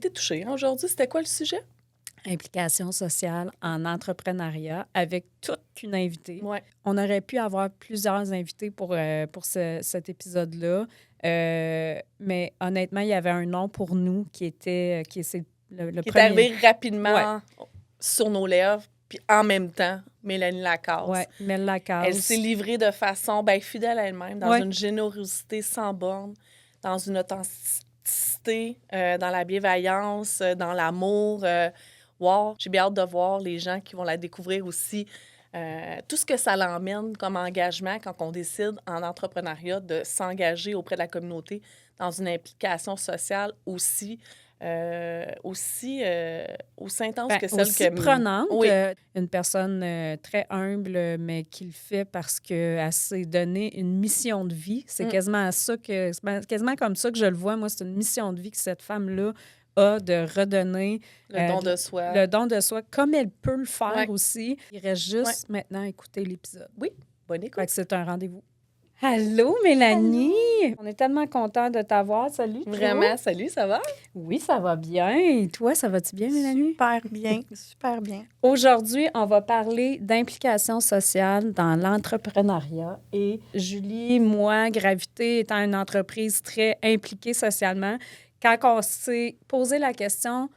été touchée. Hein, aujourd'hui, c'était quoi le sujet? Implication sociale en entrepreneuriat avec toute une invitée. Ouais. On aurait pu avoir plusieurs invités pour cet épisode-là, mais honnêtement, il y avait un nom pour nous c'est le Qui est premier. arrivé rapidement sur nos lèvres, puis en même temps, Mélanie Lacasse. Oui, Mel Lacasse. Elle s'est livrée de façon fidèle à elle-même, dans une générosité sans borne, dans une authenticité, dans la bienveillance, dans l'amour. Wow, j'ai bien hâte de voir les gens qui vont la découvrir aussi. Tout ce que ça l'emmène comme engagement quand on décide en entrepreneuriat de s'engager auprès de la communauté dans une implication sociale aussi intense que celle aussi prenante. Oui. Une personne très humble, mais qui le fait parce qu'elle s'est donné une mission de vie. C'est quasiment comme ça que je le vois. Moi, c'est une mission de vie que cette femme-là a de redonner le don de soi. Le don de soi, comme elle peut le faire aussi. Il reste juste maintenant à écouter l'épisode. Oui, bonne écoute. Fait que c'est un rendez-vous. Allô, Mélanie! Allô. On est tellement contents de t'avoir. Salut, toi. Vraiment, salut, ça va? Oui, ça va bien. Et toi, ça va-tu bien, Mélanie? Super bien, super bien. Aujourd'hui, on va parler d'implication sociale dans l'entrepreneuriat. Et Julie, moi, Gravité étant une entreprise très impliquée socialement, quand on s'est posé la question,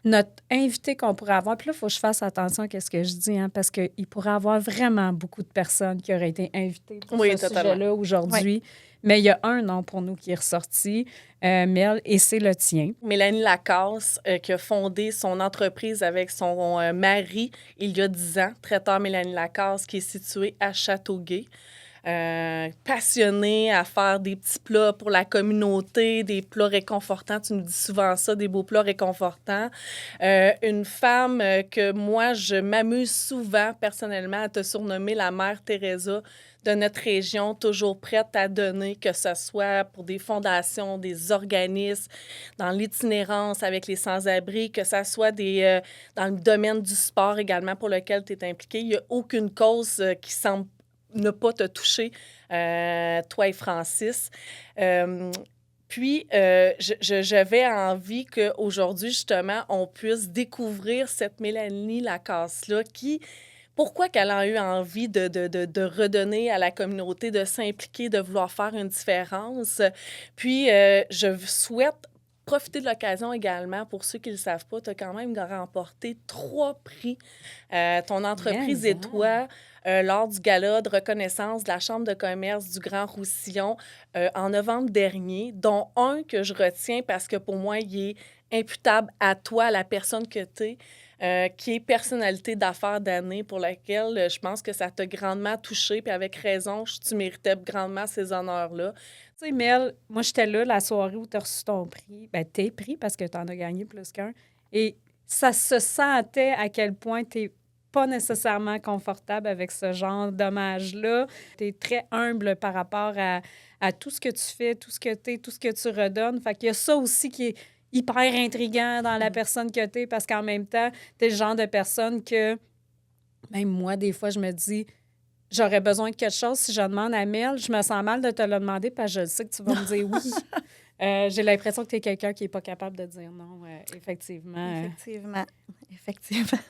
notre invité qu'on pourrait avoir, puis là, il faut que je fasse attention à ce que je dis, hein, parce qu'il pourrait y avoir vraiment beaucoup de personnes qui auraient été invitées pour ce sujet-là aujourd'hui. Oui. Mais il y a un nom pour nous qui est ressorti, Mel, et c'est le tien. Mélanie Lacasse, qui a fondé son entreprise avec son mari il y a 10 ans, Traiteur Mélanie Lacasse, qui est situé à Châteauguay. Passionnée à faire des petits plats pour la communauté, des plats réconfortants. Tu nous dis souvent ça, des beaux plats réconfortants. Une femme que moi, je m'amuse souvent personnellement à te surnommer la Mère Teresa de notre région, toujours prête à donner, que ce soit pour des fondations, des organismes, dans l'itinérance avec les sans-abri, que ce soit dans le domaine du sport également pour lequel tu es impliqué. Il n'y a aucune cause qui semble ne pas te toucher, toi et Francis. Puis, j'avais envie qu'aujourd'hui, justement, on puisse découvrir cette Mélanie Lacasse-là pourquoi qu'elle a eu envie de redonner à la communauté, de s'impliquer, de vouloir faire une différence. Puis, je souhaite profiter de l'occasion également, pour ceux qui ne le savent pas, tu as quand même remporté 3 prix. Ton entreprise et toi, lors du gala de reconnaissance de la Chambre de commerce du Grand Roussillon en novembre dernier, dont un que je retiens parce que pour moi, il est imputable à toi, à la personne que tu es. Qui est personnalité d'affaires d'année, pour laquelle je pense que ça t'a grandement touché, puis avec raison, tu méritais grandement ces honneurs-là. Tu sais, Mel, moi, j'étais là la soirée où tu as reçu ton prix, tes prix, parce que tu en as gagné plus qu'un, et ça se sentait à quel point tu n'es pas nécessairement confortable avec ce genre d'hommage-là. Tu es très humble par rapport à tout ce que tu fais, tout ce que tu es, tout ce que tu redonnes. Fait qu'il y a ça aussi qui est hyper intriguant dans la personne que tu es, parce qu'en même temps, tu es le genre de personne que, même moi, des fois, je me dis, j'aurais besoin de quelque chose. Si je demande à Mel, je me sens mal de te le demander parce que je sais que tu vas me dire oui. J'ai l'impression que tu es quelqu'un qui n'est pas capable de dire non, effectivement. Effectivement.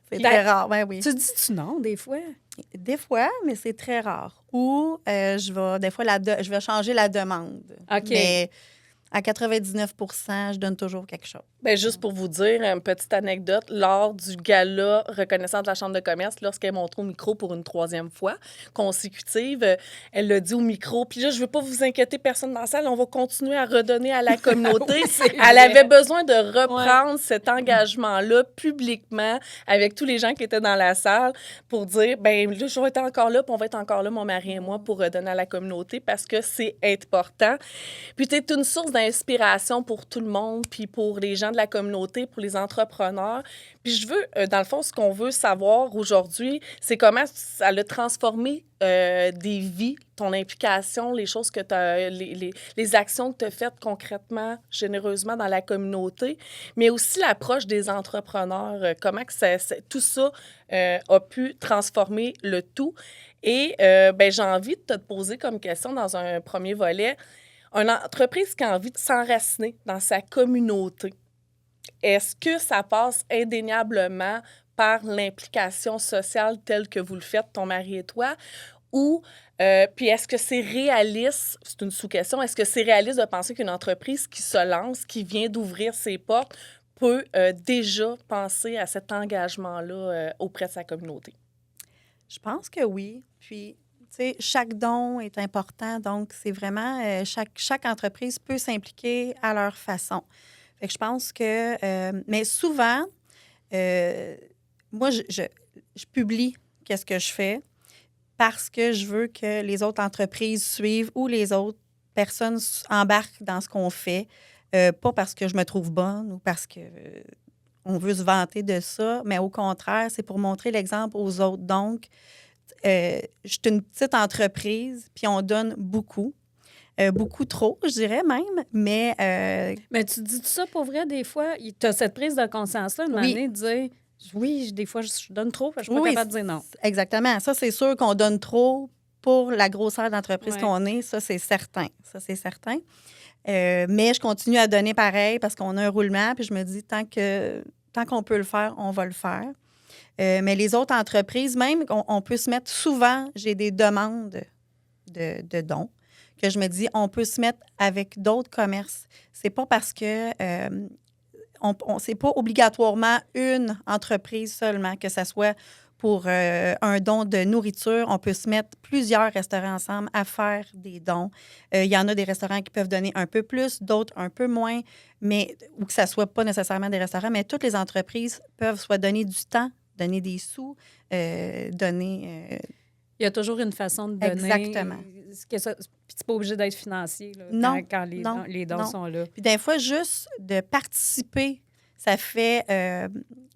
C'est très rare, oui. Tu dis-tu non, des fois? Des fois, mais c'est très rare. Ou je vais changer la demande. OK. Mais à 99 je donne toujours quelque chose. Bien, juste pour vous dire, une petite anecdote, lors du gala reconnaissance de la Chambre de commerce, lorsqu'elle est montée au micro pour une 3e fois consécutive, elle l'a dit au micro, puis là, je ne veux pas vous inquiéter, personne dans la salle, on va continuer à redonner à la communauté. Elle avait besoin de reprendre cet engagement-là publiquement avec tous les gens qui étaient dans la salle pour dire, bien, là, je vais être encore là, puis on va être encore là, mon mari et moi, pour redonner à la communauté parce que c'est important. Puis tu es une source d'inspiration pour tout le monde, puis pour les gens de la communauté, pour les entrepreneurs. Puis je veux, dans le fond, ce qu'on veut savoir aujourd'hui, c'est comment ça a transformé des vies, ton implication, les choses que tu as, les actions que tu as faites concrètement, généreusement dans la communauté, mais aussi l'approche des entrepreneurs, comment que tout ça a pu transformer le tout. Et j'ai envie de te poser comme question dans un premier volet, une entreprise qui a envie de s'enraciner dans sa communauté. est-ce que ça passe indéniablement par l'implication sociale telle que vous le faites, ton mari et toi, ou puis est-ce que c'est réaliste, c'est une sous-question, est-ce que c'est réaliste de penser qu'une entreprise qui se lance, qui vient d'ouvrir ses portes, peut déjà penser à cet engagement-là auprès de sa communauté? Je pense que oui. Puis, tu sais, chaque don est important. Donc, c'est vraiment, chaque entreprise peut s'impliquer à leur façon. Fait que je pense que, mais souvent, moi, je publie qu'est-ce que je fais parce que je veux que les autres entreprises suivent ou les autres personnes embarquent dans ce qu'on fait. Pas parce que je me trouve bonne ou parce que on veut se vanter de ça, mais au contraire, c'est pour montrer l'exemple aux autres. Donc, je suis une petite entreprise, puis on donne beaucoup. Beaucoup trop, je dirais même, mais... Mais tu dis ça pour vrai, des fois, tu as cette prise de conscience-là, une Oui. année, de dire, oui, des fois, je donne trop, parce que je suis pas oui, capable de dire non. Exactement. Ça, c'est sûr qu'on donne trop pour la grosseur d'entreprise Ouais. qu'on est. Ça, c'est certain. Mais je continue à donner pareil parce qu'on a un roulement, puis je me dis, tant qu'on peut le faire, on va le faire. Mais les autres entreprises, même, on peut se mettre souvent, j'ai des demandes de dons, que je me dis, on peut se mettre avec d'autres commerces. C'est pas parce que c'est pas obligatoirement une entreprise seulement, que ça soit pour un don de nourriture. On peut se mettre plusieurs restaurants ensemble à faire des dons. Il y en a des restaurants qui peuvent donner un peu plus, d'autres un peu moins, mais ou que ça soit pas nécessairement des restaurants, mais toutes les entreprises peuvent soit donner du temps, donner des sous, donner... Il y a toujours une façon de donner. Exactement. Puis c'est pas obligé d'être financier là, Non, quand non, les dons non. sont là. Puis des fois, juste de participer, ça fait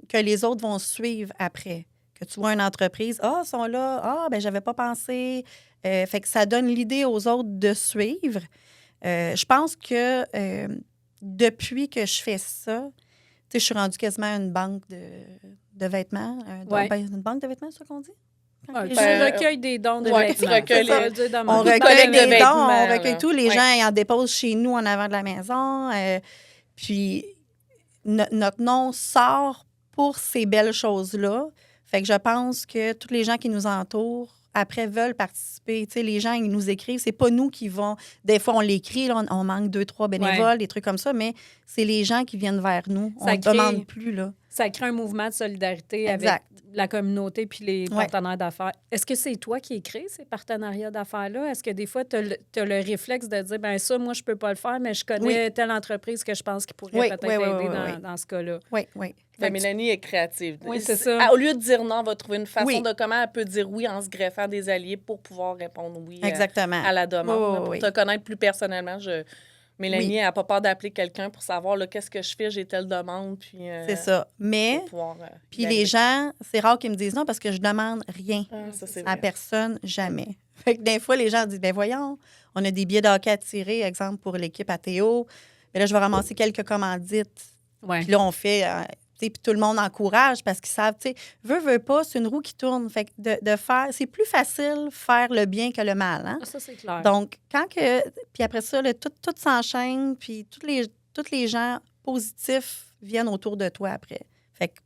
que les autres vont suivre après. Que tu vois une entreprise, ils sont là, ben j'avais pas pensé. Fait que ça donne l'idée aux autres de suivre. Je pense que depuis que je fais ça, tu sais, je suis rendue quasiment à une banque de vêtements. Ouais. Une banque de vêtements, c'est ça qu'on dit? Ouais, Les tu gens- recueilles des dons de Ouais, vêtements. tu recueilles Ça, les- veut dire de On même. recueille collecte de des dons, vêtements, on recueille là. tout. Les Ouais. gens, ils en déposent chez nous en avant de la maison. Puis, notre nom sort pour ces belles choses-là. Fait que je pense que tous les gens qui nous entourent, après, veulent participer. Tu sais, les gens, ils nous écrivent. C'est pas nous qui vont... Des fois, on l'écrit, là, on manque 2, 3 bénévoles, des trucs comme ça, mais c'est les gens qui viennent vers nous. Ça On ne crée- demande plus, là. Ça crée un mouvement de solidarité Exact. avec la communauté puis les Ouais. partenaires d'affaires. Est-ce que c'est toi qui écris ces partenariats d'affaires-là? Est-ce que des fois, tu as le réflexe de dire, ben ça, moi, je peux pas le faire, mais je connais telle entreprise que je pense qui pourrait Oui, peut-être oui, oui, aider oui, oui. dans ce cas-là? Oui, oui. Mais Mélanie est créative. Oui, c'est ça. Au lieu de dire non, elle va trouver une façon Oui. de comment elle peut dire oui en se greffant des alliés pour pouvoir répondre oui Exactement. à la demande. Oui, là. oui, Pour oui. te connaître plus personnellement, Mélanie, Oui. elle n'a pas peur d'appeler quelqu'un pour savoir là, qu'est-ce que je fais, j'ai telle demande. Puis, C'est ça. Mais, pour pouvoir, puis y les aller. gens, c'est rare qu'ils me disent non parce que je demande rien. Ah, ça, c'est À vrai. personne, jamais. Fait que des fois, les gens disent, ben voyons, on a des billets de hockey à tirer, exemple, pour l'équipe à Théo. Mais là, je vais ramasser quelques commandites. Ouais. Puis là, on fait, tu sais, puis tout le monde encourage parce qu'ils savent, tu sais, veut pas, c'est une roue qui tourne. Fait que de faire, c'est plus facile faire le bien que le mal, hein? Ah, ça, c'est clair. Donc, puis après ça, tout s'enchaîne, puis tous les gens positifs viennent autour de toi après. Fait que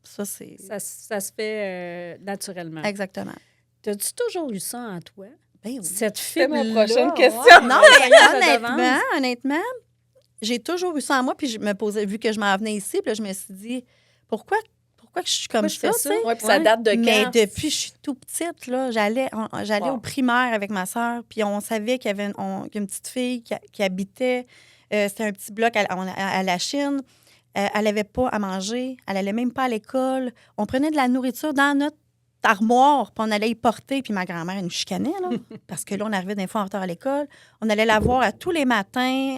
ça, c'est... Ça se fait naturellement. Exactement. As-tu toujours eu ça en toi? Ben oui. Cette C'était ma fibre-là, prochaine ouais. question. Non, Le voyage de honnêtement, j'ai toujours eu ça en moi, puis je me posais, vu que je m'en venais ici, puis là, je me suis dit, pourquoi que je suis comme Pourquoi je ça, fais tu ça? sais? Ouais, puis ça date de Mais quand? depuis que je suis tout petite, là, j'allais Wow. au primaire avec ma sœur, puis on savait qu'il y avait une petite fille qui habitait, c'était un petit bloc à la Chine. Elle n'avait pas à manger, elle n'allait même pas à l'école. On prenait de la nourriture dans notre armoire, puis on allait y porter, puis ma grand-mère, elle nous chicanait, là, parce que là, on arrivait des fois en retard à l'école. On allait la voir à tous les matins,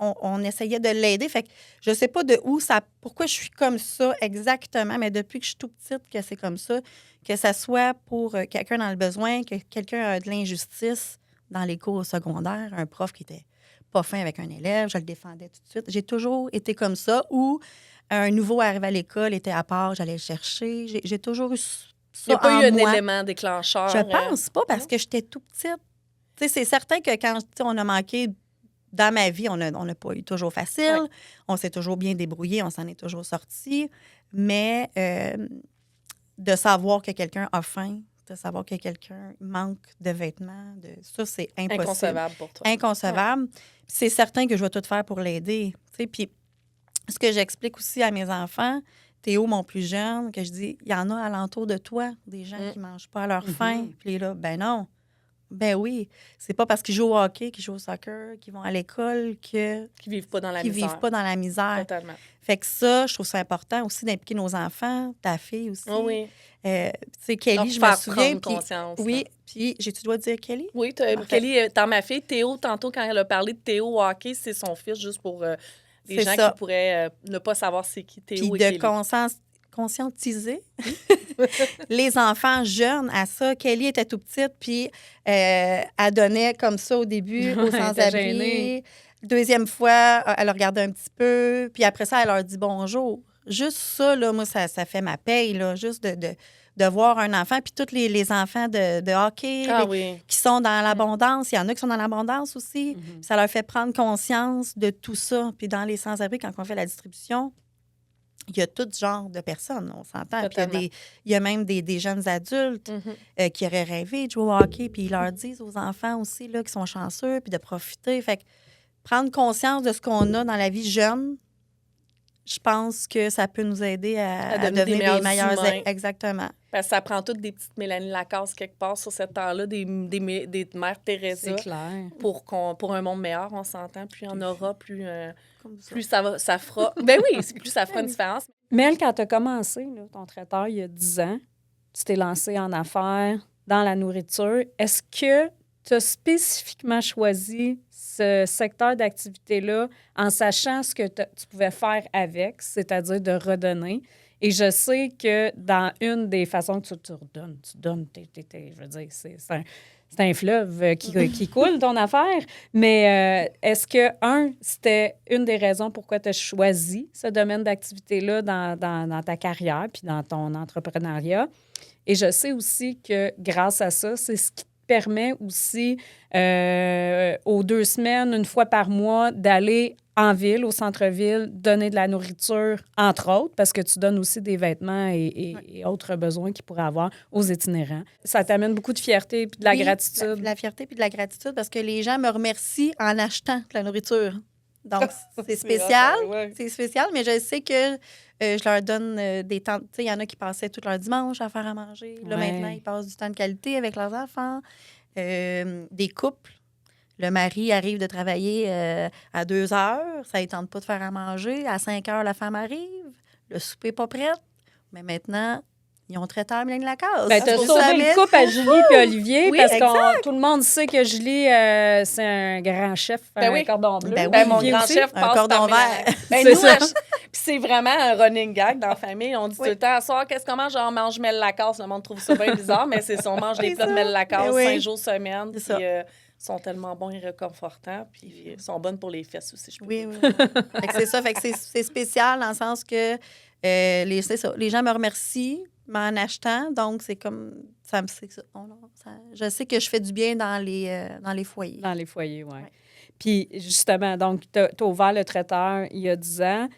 on essayait de l'aider. Fait que je sais pas de où pourquoi je suis comme ça exactement, mais depuis que je suis tout petite, que c'est comme ça, que ça soit pour quelqu'un dans le besoin, que quelqu'un a de l'injustice dans les cours secondaires, un prof qui était pas fin avec un élève, je le défendais tout de suite. J'ai toujours été comme ça, ou un nouveau arrivé à l'école était à part, j'allais le chercher. J'ai toujours eu ça Il n'y a pas en eu un moi. élément déclencheur. Je pense pas, parce que j'étais tout petite. Tu sais, c'est certain que quand on a manqué dans ma vie, on n'a pas eu toujours facile. Ouais. On s'est toujours bien débrouillé, on s'en est toujours sorti. Mais de savoir que quelqu'un a faim, de savoir que quelqu'un manque de vêtements, ça, c'est impossible. Inconcevable pour toi. Inconcevable. C'est certain que je vais tout faire pour l'aider. Tu sais, puis ce que j'explique aussi à mes enfants, Théo, mon plus jeune, que je dis, il y en a alentour de toi, des gens qui ne mangent pas à leur faim. Puis là, ben non. Ben oui. C'est pas parce qu'ils jouent au hockey, qu'ils jouent au soccer, qu'ils vont à l'école, qu'ils vivent pas dans la vivent pas dans la misère. Totalement. Fait que ça, je trouve ça important aussi d'impliquer nos enfants, ta fille aussi. Oh oui. Tu sais, Kelly, Donc, je me faire souviens. prendre conscience. Oui, puis tu dois dire Kelly? Oui, Parfait. Kelly, dans ma fille, Théo, tantôt, quand elle a parlé de Théo au hockey, c'est son fils, juste pour les C'est gens ça. qui pourraient ne pas savoir c'est qui Théo Puis et de Kelly. conscientiser les enfants jeunes à ça. Kelly était tout petite, puis elle donnait comme ça au début aux Elle était sans-abri. gênée. Deuxième fois, elle regardait un petit peu, puis après ça, elle leur dit bonjour. Juste ça, là, moi, ça fait ma paye, là, juste de voir un enfant, puis tous les enfants de hockey qui sont dans l'abondance. Il y en a qui sont dans l'abondance aussi. Ça leur fait prendre conscience de tout ça. Puis dans les sans-abri, quand on fait la distribution, il y a tout genre de personnes, on s'entend. Puis il y a même des jeunes adultes qui auraient rêvé de jouer au hockey, puis ils leur disent aux enfants aussi là, qui sont chanceux, puis de profiter. Fait que prendre conscience de ce qu'on a dans la vie jeune, je pense que ça peut nous aider à devenir des meilleurs humains. Exactement. Parce que ça prend toutes des petites Mélanie Lacasse quelque part sur ce temps-là, des mères Teresa. C'est clair. Pour un monde meilleur, on s'entend. Plus il y en aura, plus ça fera... Ben oui, plus ça fera une différence. Mel, quand tu as commencé là, ton traiteur il y a 10 ans, tu t'es lancée en affaires dans la nourriture. Est-ce que tu as spécifiquement choisi ce secteur d'activité-là en sachant ce que tu pouvais faire avec, c'est-à-dire de redonner? Et je sais que dans une des façons que tu redonnes, je veux dire, c'est un fleuve qui coule, ton affaire. Mais est-ce que, c'était une des raisons pourquoi tu as choisi ce domaine d'activité-là dans ta carrière puis dans ton entrepreneuriat? Et je sais aussi que grâce à ça, c'est ce qui te permet aussi, aux 2 semaines, une fois par mois, d'aller en ville, au centre-ville, donner de la nourriture, entre autres, parce que tu donnes aussi des vêtements et autres besoins qu'ils pourraient avoir aux itinérants. Ça t'amène beaucoup de fierté et de la gratitude. La fierté puis de la gratitude, parce que les gens me remercient en achetant de la nourriture. Donc, c'est spécial. C'est spécial, mais je sais que je leur donne des temps. Tu sais, il y en a qui passaient tout leur dimanche à faire à manger. Là, maintenant, ils passent du temps de qualité avec leurs enfants. Des couples. Le mari arrive de travailler à 2 heures. Ça ne tente pas de faire à manger. À 5 heures, la femme arrive. Le souper n'est pas prêt. Mais maintenant, ils ont traité à Mélanie Lacasse. Ben, tu as sauvé le couple à Julie et Olivier, parce que tout le monde sait que Julie, c'est un grand chef, un cordon bleu. Mon grand chef passe un cordon vert. C'est ça. Puis c'est vraiment un running gag dans la famille. On dit tout le temps, à soir, qu'est-ce qu'on mange? On mange Mel Lacasse. Le monde trouve ça bien bizarre, mais c'est ça. On mange des plats de Mel Lacasse 5 jours semaine. Puis sont tellement bons et réconfortants. Puis ils sont bonnes pour les fesses aussi, je peux dire. Fait que c'est ça. Fait que c'est spécial dans le sens que les gens me remercient en achetant. Donc, c'est comme... je sais que je fais du bien dans les foyers. Dans les foyers, oui. Ouais. Puis, justement, donc, tu as ouvert le traiteur il y a 10 ans.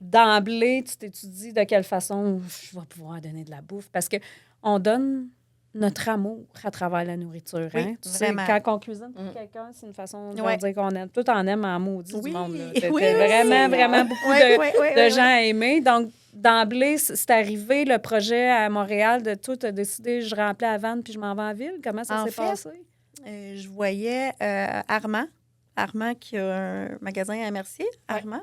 D'emblée, tu t'étudies de quelle façon je vais pouvoir donner de la bouffe. Parce qu'on donne notre amour à travers la nourriture. Oui, hein? Tu vraiment. sais, quand on cuisine pour quelqu'un, c'est une façon de leur dire qu'on aime. Tout en aime en maudit du monde. Vraiment beaucoup de gens à aimer. Donc, d'emblée, c'est arrivé le projet à Montréal de tout a décidé, je remplis à Vannes puis je m'en vais en ville. Comment ça s'est passé? Je voyais Armand qui a un magasin à Mercier, Armand.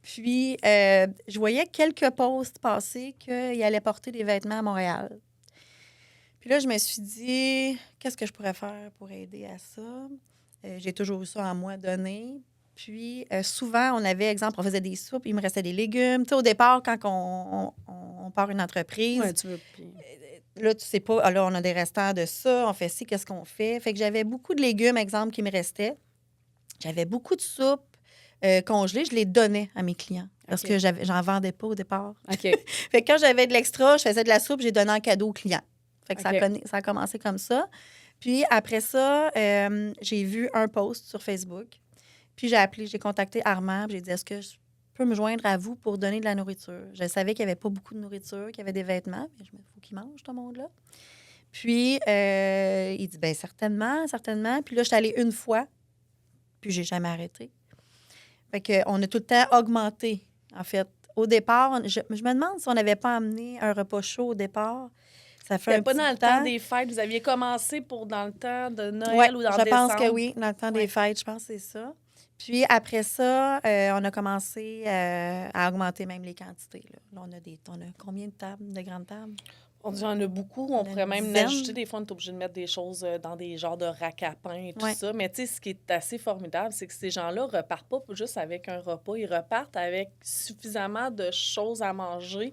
Puis, je voyais quelques posts passer qu'il allait porter des vêtements à Montréal. Puis là, je me suis dit, qu'est-ce que je pourrais faire pour aider à ça? J'ai toujours eu ça en moi donné. Puis, souvent, on faisait des soupes, il me restait des légumes. Tu sais, au départ, quand on part une entreprise, là, tu sais pas, là, on a des restants de ça, on fait ci, qu'est-ce qu'on fait? Fait que j'avais beaucoup de légumes, exemple, qui me restaient. J'avais beaucoup de soupes congelées, je les donnais à mes clients. Parce que j'en vendais pas au départ. Fait que quand j'avais de l'extra, je faisais de la soupe, j'ai donné en cadeau aux clients. Fait que ça a commencé comme ça. Puis après ça, j'ai vu un post sur Facebook. Puis j'ai contacté Armand, puis j'ai dit, est-ce que je peux me joindre à vous pour donner de la nourriture? Je savais qu'il n'y avait pas beaucoup de nourriture, qu'il y avait des vêtements, mais je me dis, il faut qu'ils mangent, ce monde-là. Puis, il dit, bien, certainement, certainement. Puis là, je suis allée une fois, puis j'ai jamais arrêté. Fait qu'on a tout le temps augmenté, en fait. Au départ, je me demande si on n'avait pas amené un repas chaud au départ. Ça fait C'était un pas petit dans le temps des fêtes. Vous aviez commencé dans le temps de Noël ou dans je décembre? pense que oui, dans le temps des fêtes, je pense que c'est ça. Puis après ça, on a commencé à augmenter même les quantités. Là, on a combien de tables, de grandes tables? On dit en a beaucoup. On pourrait même dizaine. ajouter. Des fois, on est obligé de mettre des choses dans des genres de rack à pain et tout Ouais. ça. Mais tu sais, ce qui est assez formidable, c'est que ces gens-là ne repartent pas juste avec un repas. Ils repartent avec suffisamment de choses à manger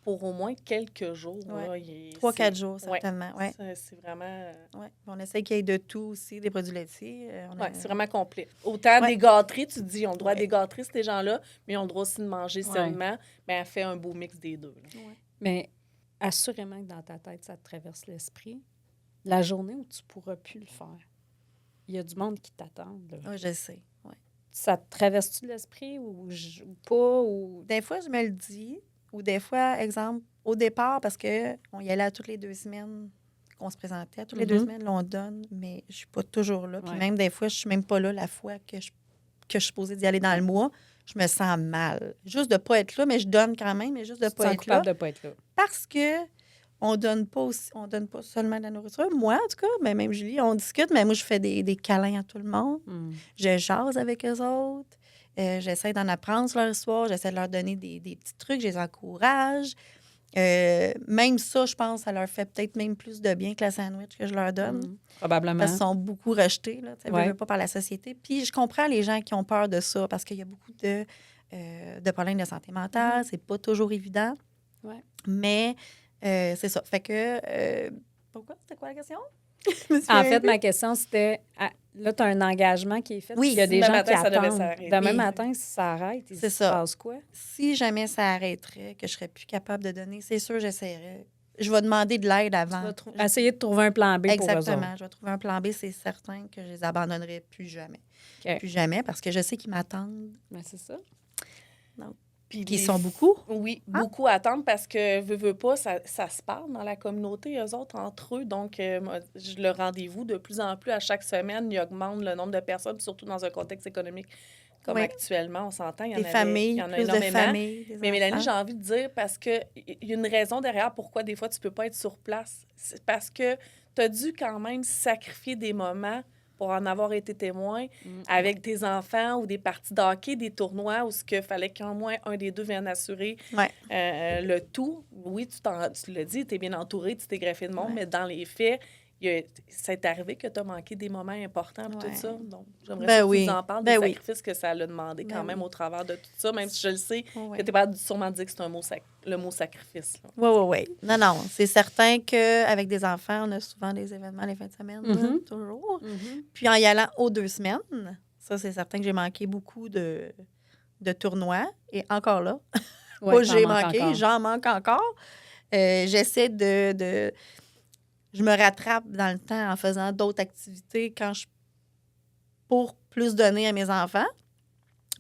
pour au moins quelques jours. Ouais. Là. 3-4 jours, certainement. Ouais. C'est vraiment... Ouais. On essaie qu'il y ait de tout aussi, des produits laitiers. C'est vraiment complet. Autant Ouais. des gâteries, tu dis, on a le droit à Ouais. des gâteries, ces gens-là, mais ils ont le droit aussi de manger Ouais. seulement. Mais elle fait un beau mix des deux. Là. Mais assurément que dans ta tête, ça te traverse l'esprit. La journée où tu ne pourras plus le faire, il y a du monde qui t'attend. là. Oui, je sais. Ouais. Ça te traverse-tu l'esprit ou pas? Ou... Des fois, je me le dis. Ou des fois, exemple, au départ, parce qu'on y allait à toutes les 2 semaines qu'on se présentait. À toutes les 2 semaines, là, on donne, mais je suis pas toujours là. Puis Ouais. même des fois, je suis même pas là la fois que je suis supposée d'y aller dans le mois. Je me sens mal. Juste de pas être là, mais je donne quand même, mais juste de tu te pas sens être coupable là. de pas être là. Parce que on donne pas seulement de la nourriture. Moi, en tout cas, mais même Julie, on discute, mais moi, je fais des câlins à tout le monde. Je jase avec eux autres. J'essaie d'en apprendre sur leur histoire. J'essaie de leur donner des petits trucs. Je les encourage. Même ça, je pense, ça leur fait peut-être même plus de bien que la sandwich que je leur donne. Probablement. Parce qu'ils sont beaucoup rejetés, là, Ouais. pas par la société. Puis je comprends les gens qui ont peur de ça parce qu'il y a beaucoup de problèmes de santé mentale. C'est pas toujours évident. Ouais. Mais c'est ça. Fait que... pourquoi? C'était quoi la question? En fait, ma question, c'était... là, tu as un engagement qui est fait. Oui, il y a des demain gens matin, qui ça devait attendent. s'arrêter. Demain Oui. matin, si ça arrête, il C'est se ça. passe quoi? Si jamais ça arrêterait, que je serais plus capable de donner, c'est sûr, j'essaierais. Je vais demander de l'aide Tu avant. vas essayer de trouver un plan B pour eux Exactement. autres. Je vais trouver un plan B, c'est certain que je les abandonnerai plus jamais. OK. Plus jamais, parce que je sais qu'ils m'attendent. Ben, c'est ça. Puis Puis ils les sont beaucoup. Oui, beaucoup attendent parce que, veux pas, ça se parle dans la communauté, eux autres, entre eux. Donc, le rendez-vous, de plus en plus, à chaque semaine, il augmente le nombre de personnes, surtout dans un contexte économique comme Oui. actuellement, on s'entend. Il y en Des avait- familles, il y en a plus de énormément. familles. des Mais Mélanie, j'ai enfants. envie de dire, parce qu'il y a une raison derrière pourquoi des fois tu peux pas être sur place. C'est parce que tu as dû quand même sacrifier des moments pour en avoir été témoin avec tes enfants ou des parties de hockey, des tournois où il fallait qu'au moins un des deux vienne assurer Ouais. le tout. Oui, tu l'as dit, tu es bien entouré, tu t'es greffé de monde, Ouais. mais dans les faits, c'est arrivé que tu as manqué des moments importants et Ouais. tout ça. Donc, j'aimerais Ben ça que oui. tu nous en parles, Ben des oui. sacrifices que ça a demandé quand Ben même oui. au travers de tout ça, même si je le sais Ouais. que tu es sûrement dire que c'est un mot le mot sacrifice. là. Oui. Non, non. C'est certain qu'avec des enfants, on a souvent des événements les fins de semaine, là, Mhm. toujours. Puis en y allant aux 2 semaines, ça, c'est certain que j'ai manqué beaucoup de tournois. Et encore là, Ouais, pas t'en j'ai manques manqué, encore. j'en manque encore. J'essaie de... Je me rattrape dans le temps en faisant d'autres activités pour plus donner à mes enfants,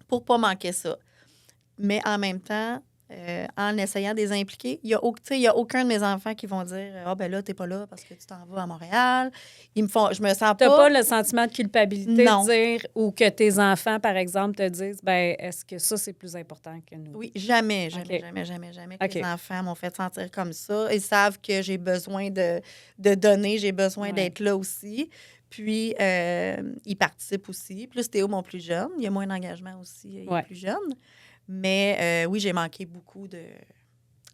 pour pas manquer ça. Mais en même temps, en essayant de les impliquer, il y a aucun de mes enfants qui vont dire « Ah, ben là, t'es pas là parce que tu t'en vas à Montréal. » Je me sens T'as pas... pas le sentiment de culpabilité Non. de dire, ou que tes enfants, par exemple, te disent, ben est-ce que ça, c'est plus important que nous? Oui, jamais OK. que OK. les enfants m'ont fait sentir comme ça. Ils savent que j'ai besoin de donner, j'ai besoin Ouais. d'être là aussi. Puis, ils participent aussi. Plus Théo, mon plus jeune. Il y a moins d'engagement aussi, il Ouais. est plus jeune. Mais oui, j'ai manqué beaucoup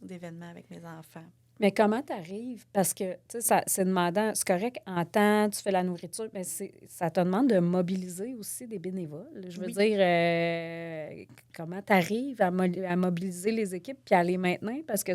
d'événements avec mes enfants. Mais comment tu arrives? Parce que, tu sais, c'est demandant. C'est correct, en temps, tu fais la nourriture, mais ça te demande de mobiliser aussi des bénévoles. Je veux Oui. dire, comment tu arrives à mobiliser les équipes puis à les maintenir? Parce que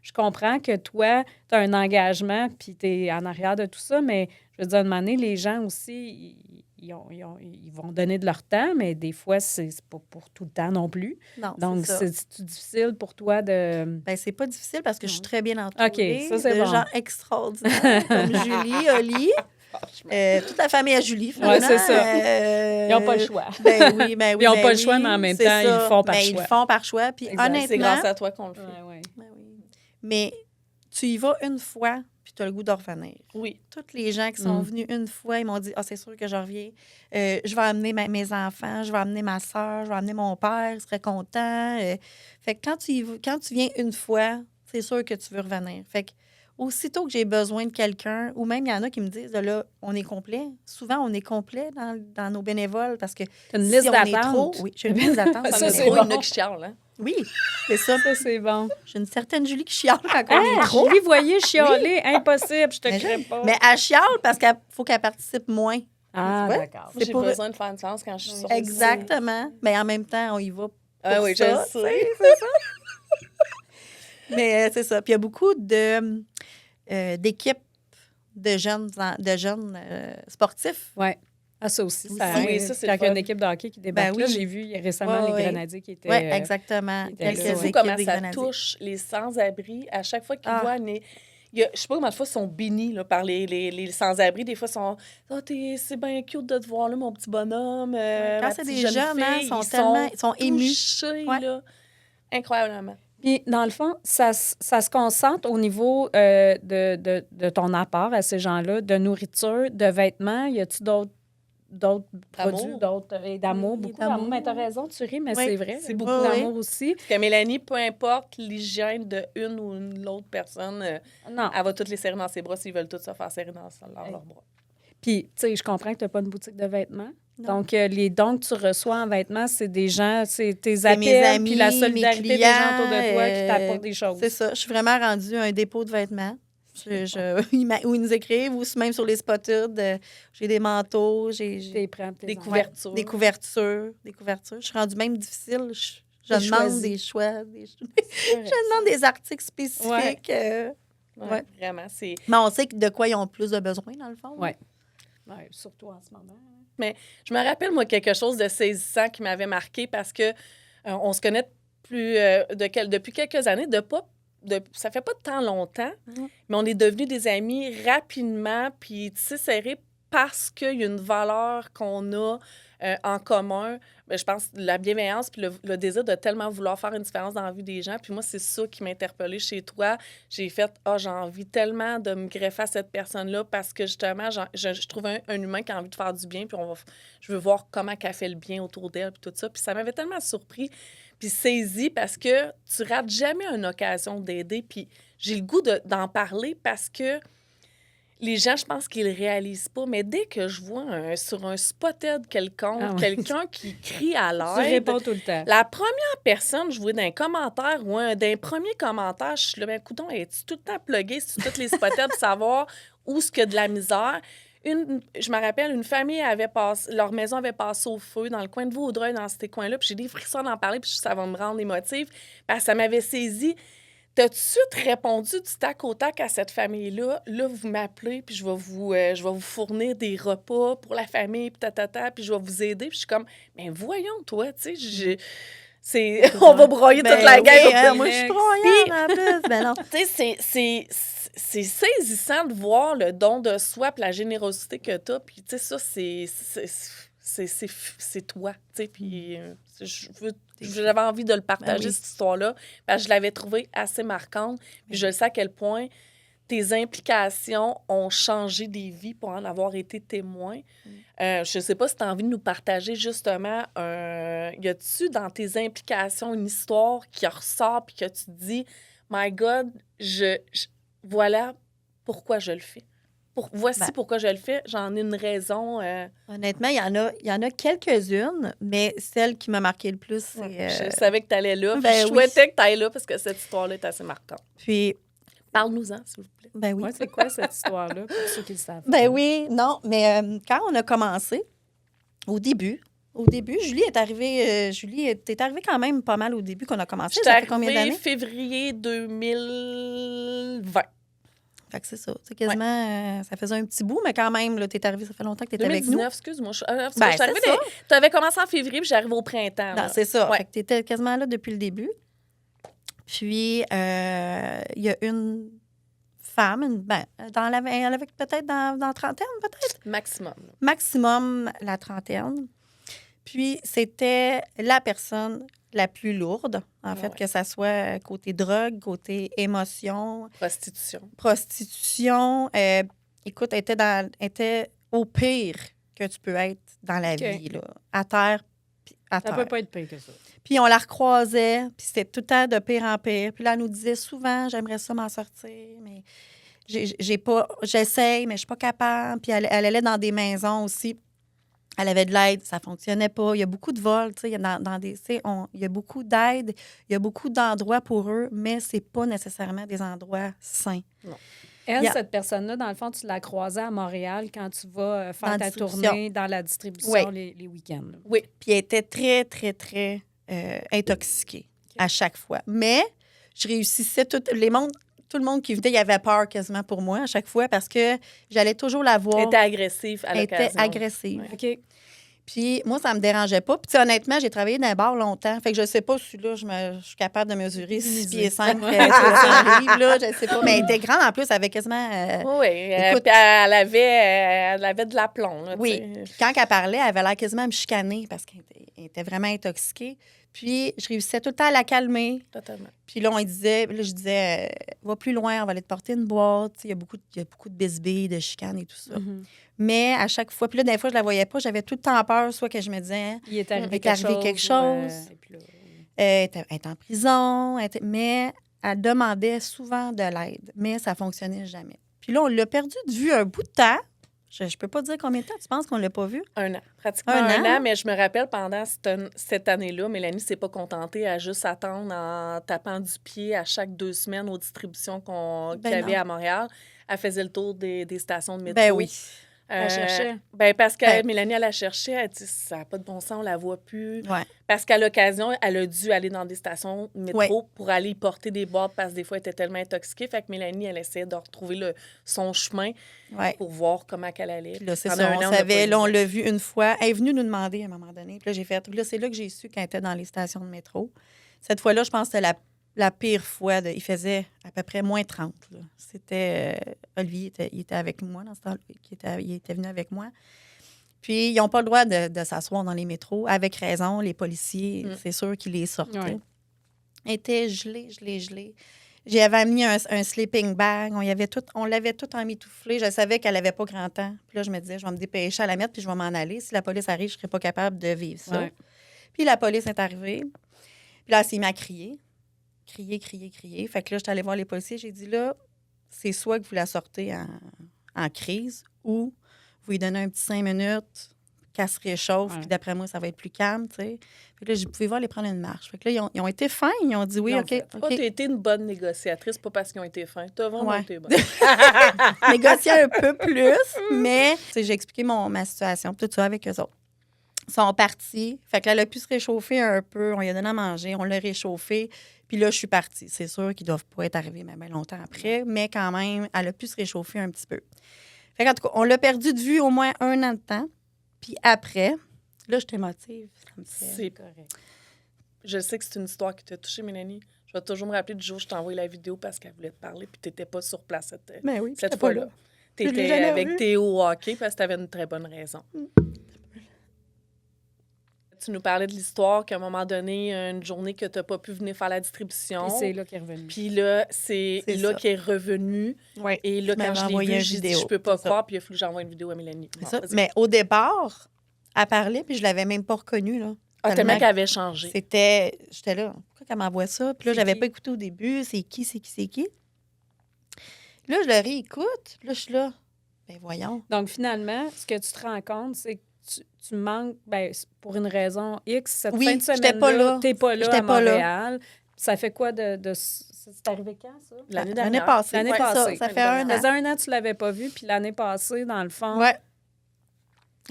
je comprends que toi, tu as un engagement puis tu es en arrière de tout ça, mais je veux dire, à un moment donné, les gens aussi, ils vont donner de leur temps, mais des fois, c'est pas pour tout le temps non plus. Non, Donc, c'est ça. c'est difficile pour toi de... Ben, c'est pas difficile parce que je suis Non. très bien entourée OK, ça, c'est de bon. gens extraordinaires comme Julie, Oli. toute la famille à Julie, finalement. Ouais, c'est ça. Ils n'ont pas le choix. Ben oui. Ils n'ont pas le choix, mais en même temps, ils le font par choix. Ils le font par choix. Puis honnêtement... C'est grâce à toi qu'on le fait. Ouais. Ben oui. Mais tu y vas une fois, puis tu as le goût de revenir. Oui. Tous les gens qui sont venus une fois, ils m'ont dit « Ah, c'est sûr que je reviens. Je vais amener mes enfants, je vais amener ma soeur, je vais amener mon père, il serait content. Fait que quand tu viens une fois, c'est sûr que tu veux revenir. Fait que aussitôt que j'ai besoin de quelqu'un, ou même il y en a qui me disent, là, on est complet. Souvent, on est complet dans nos bénévoles parce que T'as une si liste on est d'attente. trop... Oui, j'ai une liste d'attente. Ça, Ça, c'est c'est bon. une qui chiale, hein? Oui, c'est ça. Ça, c'est bon. J'ai une certaine Julie qui chiale quand on est trop. Julie, voyez, chialer, impossible, je te Mais, crée pas. mais elle chiale parce qu'il faut qu'elle participe moins. Ah, Ouais. d'accord. Moi, j'ai pour- besoin de faire une séance quand je suis sur Exactement. Mais en même temps, on y va pour Ah oui, ça. je sais. Mais c'est ça. Puis il y a beaucoup d'équipes de jeunes sportifs. Oui. Ah, ça aussi, ça Oui, aide. ça, c'est Quand le il y a une fun. équipe de hockey qui débarque Ben là, oui. j'ai vu récemment Ouais, les ouais. Grenadiers qui étaient... Oui, exactement. était Quelques là, C'est fou équipes comment des ça Grenadiers. touche les sans-abri. À chaque fois qu'ils Ah. voient... Je sais pas combien de fois ils sont bénis là, par les sans-abri. Des fois, ils sont « Oh, c'est bien cute de te voir là, mon petit bonhomme. Quand ma c'est petite des jeune jeunes, hein, fille. ils sont émus. touchés, Ouais. là. Incroyablement. Puis, dans le fond, ça se concentre au niveau de ton apport à ces gens-là, de nourriture, de vêtements. Y a-tu d'autres produits, et d'amour, Oui, beaucoup d'amour. d'amour. Mais t'as raison, tu ris, mais Oui, c'est vrai. c'est beaucoup beaucoup. d'amour aussi. Parce que Mélanie, peu importe l'hygiène de une ou l'autre personne, Non. elle va toutes les serrer dans ses bras s'ils veulent tous se faire serrer dans leurs bras. Puis, tu sais, je comprends que tu n'as pas une boutique de vêtements. Non. Donc, les dons que tu reçois en vêtements, c'est des gens, c'est tes C'est mes appels, amis, puis la mes solidarité des clients, gens autour de toi qui t'apportent des choses. C'est ça. Je suis vraiment rendue à un dépôt de vêtements. Où ils nous écrivent, ou même sur les Spotted. J'ai des manteaux, T'es prêt, tes Des enfants. couvertures. des couvertures. Je suis rendue même difficile. Je T'es demande choisie. des choix. C'est vrai. Je demande des articles spécifiques. Ouais, vraiment. C'est... Mais on sait de quoi ils ont plus de besoin, dans le fond. Ouais. Ouais, surtout en ce moment. Je me rappelle, moi, quelque chose de saisissant qui m'avait marqué parce que on se connaît depuis quelques années, ça fait pas tant longtemps, mais on est devenus des amis rapidement, puis tissés serrés parce qu'il y a une valeur qu'on a en commun. Ben, je pense la bienveillance puis le désir de tellement vouloir faire une différence dans la vie des gens. Puis moi, c'est ça qui m'a interpellée chez toi. J'ai fait « Ah, j'ai envie tellement de me greffer à cette personne-là parce que justement, je trouve un humain qui a envie de faire du bien puis je veux voir comment elle fait le bien autour d'elle puis tout ça. » Puis ça m'avait tellement surpris puis saisi parce que tu rates jamais une occasion d'aider. Puis j'ai le goût d'en parler parce que les gens, je pense qu'ils ne le réalisent pas, mais dès que je vois sur un spotted quelconque, quelqu'un qui crie à Tu l'aide, réponds tout le temps. la première personne, je vois d'un commentaire ou d'un premier commentaire, je suis là, ben, coudonc, es-tu tout le temps plugué sur toutes les spotted pour savoir où est-ce qu'il y a de la misère? Je me rappelle, une famille leur maison avait passé au feu dans le coin de Vaudreuil, dans ces coins-là, puis j'ai des frissons d'en parler, puis ça va me rendre émotive, parce que ça m'avait saisi. T'as tout de suite répondu du tac au tac à cette famille-là. Là, vous m'appelez, puis je vais vous fournir des repas pour la famille, puis puis je vais vous aider. Puis je suis comme, mais voyons, toi, tu sais, on va broyer toute la gang. Moi, je suis broyante en plus. Ben non. Tu sais, c'est saisissant de voir le don de soi puis la générosité que t'as. Puis, tu sais, ça, c'est toi, tu sais, puis j'avais envie de le partager, Ben oui. cette histoire-là, parce que je l'avais trouvée assez marquante, puis je sais à quel point tes implications ont changé des vies pour en avoir été témoin. Je sais pas si tu as envie de nous partager, justement, y a-tu dans tes implications une histoire qui ressort, puis que tu te dis, « My God, voilà pourquoi je le fais. » Voici pourquoi je le fais. J'en ai une raison. Honnêtement, il y en a quelques-unes, mais celle qui m'a marqué le plus, c'est... Je savais que tu allais là. Ben Je oui. souhaitais que tu ailles là parce que cette histoire-là est assez marquante. Puis, Parle-nous-en, s'il vous plaît. ben oui. Ouais, c'est quoi cette histoire-là, pour ceux qui le savent? Ben oui, non, mais quand on a commencé, au début, Julie est arrivée quand même pas mal au début qu'on a commencé. Je Ça suis fait combien arrivée d'années? février 2020. Fait que c'est ça. C'est quasiment... ça faisait un petit bout, mais quand même, tu es arrivée, ça fait longtemps que tu es avec nous. 2019, excuse-moi. Je suis Ben, arrivée c'est ça. tu avais commencé en février, puis j'arrive au printemps. Non, là. c'est ça. Ouais. Fait que tu étais quasiment là depuis le début. Puis, il y a une femme, elle avait peut-être dans la trentaine, peut-être. Maximum. Là. Maximum la trentaine. Puis, c'était la personne la plus lourde, en fait, que ça soit côté drogue, côté émotion. Prostitution. Écoute, elle était au pire que tu peux être dans la vie, là. À terre, à terre. Ça peut pas être pire que ça. Puis on la recroisait, puis c'était tout le temps de pire en pire. Puis là, elle nous disait souvent, j'aimerais ça m'en sortir, mais j'essaye, mais je suis pas capable. Puis elle allait dans des maisons aussi. Elle avait de l'aide, ça fonctionnait pas. Il y a beaucoup de vols, tu sais, il y a beaucoup d'aide, il y a beaucoup d'endroits pour eux, mais c'est pas nécessairement des endroits sains. Non. Elle, cette personne-là, dans le fond, tu l'as croisée à Montréal quand tu vas faire ta tournée dans la distribution les week-ends. Là. Oui, puis elle était très, très, très intoxiquée à chaque fois. Mais je réussissais, tout le monde qui venait, il avait peur quasiment pour moi à chaque fois parce que j'allais toujours la voir. Elle était agressive à l'occasion. Elle était agressive. Ouais. OK. Puis moi, ça me dérangeait pas. Puis honnêtement, j'ai travaillé dans un bar longtemps. Fait que je sais pas si là, je suis capable de mesurer 6 pieds 5 livres, là, je sais pas. Mais elle était grande en plus, elle avait quasiment... oui, écoute, puis elle avait de l'aplomb. Là, oui. Puis quand elle parlait, elle avait l'air quasiment à me chicaner parce qu'elle était vraiment intoxiquée. Puis je réussissais tout le temps à la calmer. Totalement. Puis là, je disais, va plus loin, on va aller te porter une boîte. Il y a beaucoup de bisbilles, de chicanes et tout ça. Mm-hmm. Mais à chaque fois, puis là, des fois, je la voyais pas, j'avais tout le temps peur, soit que je me disais, il est arrivé quelque chose. Elle est en prison, mais elle demandait souvent de l'aide, mais ça fonctionnait jamais. Puis là, on l'a perdu de vue un bout de temps. Je peux pas dire combien de temps, tu penses qu'on l'a pas vu? 1 an. Pratiquement un an, mais je me rappelle, pendant cette année-là, Mélanie s'est pas contentée à juste attendre en tapant du pied à chaque 2 semaines aux distributions qu'il y avait à Montréal. Elle faisait le tour des stations de métro. Ben oui. Elle la cherchait. Parce que Mélanie, elle la cherchait. Elle dit, ça n'a pas de bon sens, on la voit plus. Ouais. Parce qu'à l'occasion, elle a dû aller dans des stations de métro pour aller y porter des boîtes parce que des fois, elle était tellement intoxiquée. Fait que Mélanie, elle essayait de retrouver son chemin pour voir comment elle allait. Puis là, c'est ça, on savait. Là, on l'a vu une fois. Elle est venue nous demander à un moment donné. Puis là, j'ai fait... Là, c'est là que j'ai su qu'elle était dans les stations de métro. Cette fois-là, je pense que c'était la pire fois. Il faisait à peu près moins 30. Là. C'était... Olivier, il était avec moi dans ce temps-là. Il était venu avec moi. Puis, ils n'ont pas le droit de s'asseoir dans les métros. Avec raison, les policiers, c'est sûr qu'ils les sortent. Ouais. Elle était gelée. J'avais mis un sleeping bag. On l'avait tout emmitouflé. Je savais qu'elle n'avait pas grand temps. Puis là, je me disais, je vais me dépêcher à la mettre, puis je vais m'en aller. Si la police arrive, je ne serais pas capable de vivre ça. Ouais. Puis la police est arrivée. Puis là, elle s'est mise à crier. Crier. Fait que là, je suis allée voir les policiers. J'ai dit, là, c'est soit que vous la sortez en crise ou vous lui donnez un petit 5 minutes, qu'elle se réchauffe, puis d'après moi, ça va être plus calme, tu sais. Fait que là, vous pouvez voir aller prendre une marche. Fait que là, ils ont été fins, ils ont dit oui, OK. Tu as été une bonne négociatrice, pas parce qu'ils ont été fins. Tu as vraiment été bonne. Négocier un peu plus, mais j'ai expliqué ma situation, tout ça avec eux autres. Ils sont partis. Fait que là, elle a pu se réchauffer un peu. On lui a donné à manger, on l'a réchauffé. Puis là, je suis partie. C'est sûr qu'ils ne doivent pas être arrivés même longtemps après, mais quand même, elle a pu se réchauffer un petit peu. Fait qu'en tout cas, on l'a perdu de vue au moins 1 an de temps. Puis après, là, je t'émotive. C'est correct. Je sais que c'est une histoire qui t'a touchée, Mélanie. Je vais toujours me rappeler du jour où je t'ai envoyé la vidéo parce qu'elle voulait te parler, puis tu n'étais pas sur place cette fois-là. Tu étais avec Théo au hockey parce que tu avais une très bonne raison. Tu nous parlais de l'histoire qu'à un moment donné, une journée que tu n'as pas pu venir faire la distribution. Et c'est là qu'elle est revenue. Puis là, c'est là qu'elle est revenue. Ouais. Et là, quand je l'ai vue, j'ai dit, je peux pas croire. Puis il a fallu que j'envoie une vidéo à Mélanie. Bon, mais au départ, elle parlait, puis je l'avais même pas reconnue, là. Tellement qu'elle avait changé. J'étais là, pourquoi qu'elle m'envoie ça? Puis là, j'avais pas écouté au début. C'est qui? Là, je le réécoute. Puis là, je suis là. Ben voyons. Donc, finalement, ce que tu te rends compte, c'est que tu manques, pour une raison X, cette fin de semaine-là, tu n'es pas là à Montréal. Ça fait quoi c'est arrivé quand, ça? L'année passée. L'année passée. Ça fait 1 an. Ça faisait 1 an que tu ne l'avais pas vu, puis l'année passée, dans le fond... Ouais.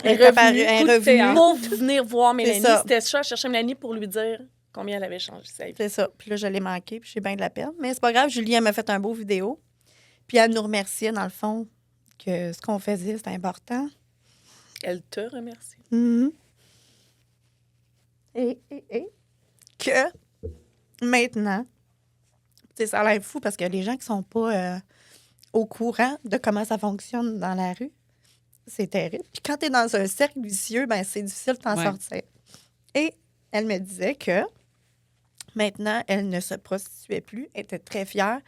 Elle est revenue pour venir voir Mélanie. C'était ça, je cherchais Mélanie pour lui dire combien elle avait changé sa vie. C'est ça. Puis là, je l'ai manqué, puis j'ai bien de la peine. Mais c'est pas grave, Julie, elle m'a fait un beau vidéo. Puis elle nous remerciait, dans le fond, que ce qu'on faisait, c'était important. Elle te remercie. Mm-hmm. Et que maintenant, tu sais, ça a l'air fou parce que les gens qui sont pas au courant de comment ça fonctionne dans la rue. C'est terrible. Puis quand tu es dans un cercle vicieux, ben c'est difficile de t'en sortir. Et elle me disait que maintenant, elle ne se prostituait plus. Elle était très fière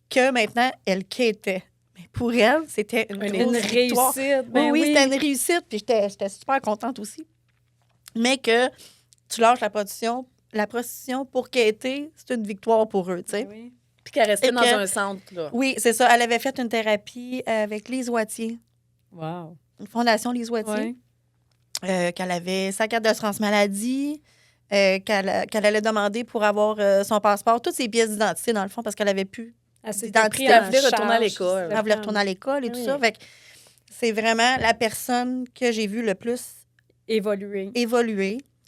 que maintenant, elle quêtait. Mais pour elle, c'était une victoire. Réussite. Oui, c'était une réussite. Puis j'étais super contente aussi. Mais que tu lâches la prostitution pour quêter, c'est une victoire pour eux, tu sais. Oui. Puis qu'elle restait dans un centre, là. Oui, c'est ça. Elle avait fait une thérapie avec Lise Wattier, Wow. une fondation Lise Wattier, qu'elle avait sa carte d'assurance maladie, qu'elle allait demander pour avoir son passeport, toutes ses pièces d'identité, dans le fond, parce qu'elle avait plus d'identité. Elle voulait retourner à l'école. Elle voulait retourner à l'école et tout ça. Fait que c'est vraiment la personne que j'ai vue le plus évoluer,